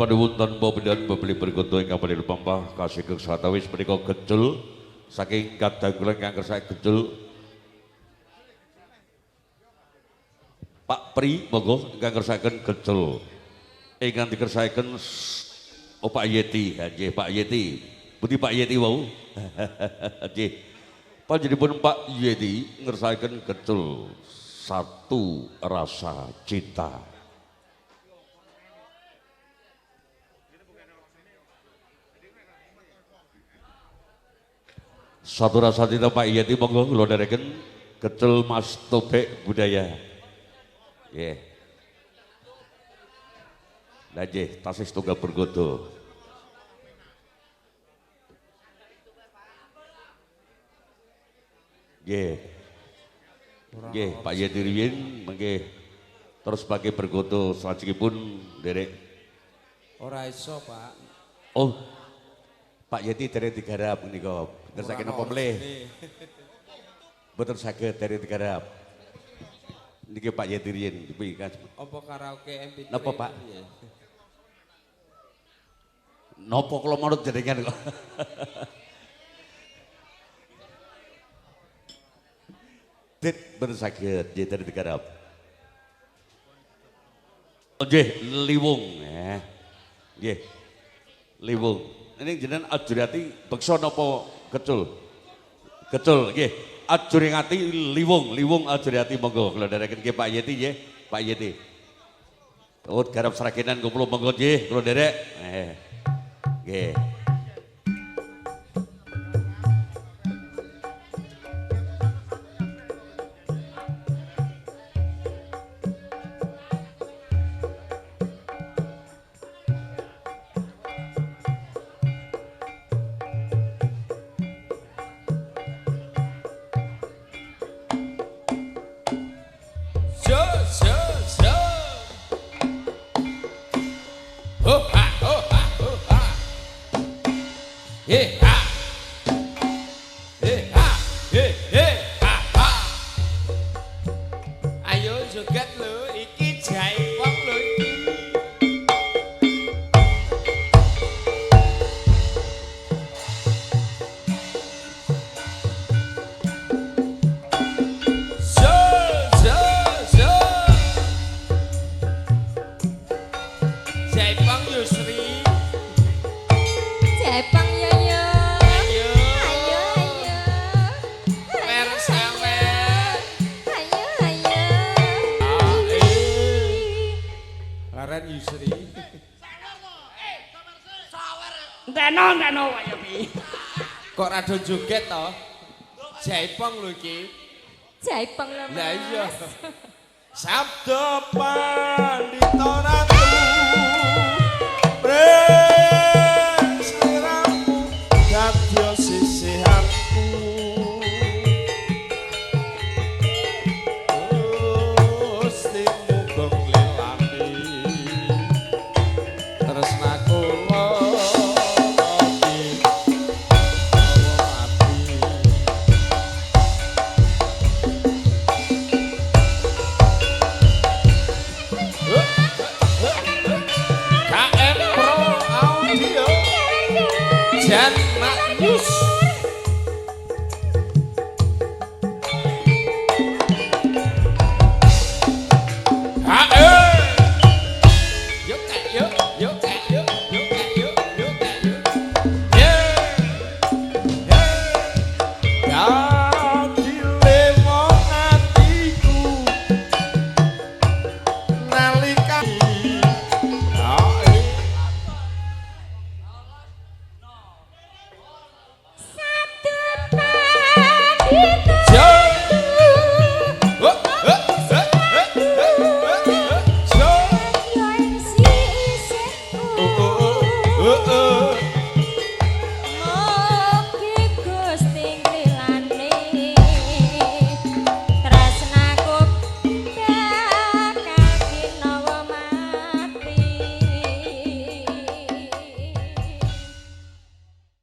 panuwun tanpa pindhan bebeli bergoto ingkang badhe lumampah kasih satawis menika gecul saking kadangkulan ingkang kersake gecul Pak Pri monggo ingkang kersaken gecul ingkang dikersakaken Pak Yeti nggih Pak Yeti pundi Pak Yeti wau nggih panjenenganipun Pak Yeti ngersakaken gecul satu rasa cinta. Satu rasa cinta Pak Yeti monggo kula ndereken gecul Mas Tobek budaya. Nggih. Lah nggih tasih setunggal bergodo. Nggih. Nggih, Pak Yeti riyin mengke terus pakai bergodo salajengipun nderek. Ora iso, Pak. Oh. Pak Yeti derek digarap menika. Bener saking napa mleh? Betul saged derek digarap. Niki Pak Yeti riyin kuwi kan. Apa karaoke MP3? Napa, Pak? Napa kula manut jenengan kok. Dit bener saged nggih derek digarap. Nggih, liwung nggih. Liwung. Ini jenengan ajurati beksa napa kecul? Kecul nggih. Ajurati liwung ajurati monggo kula ndereken nggih Pak Yeti nggih, Pak Yeti. Oh garap seragenan kula monggo nggih kula nderek. Nggih. Kok rada joget to? Jaipong lho iki. Jaipong lho. Lah iya. Sabda pandita ratu. Sliramu dadya sisihanku. Gustimu gong lelani. Tresnaku Jan Magnus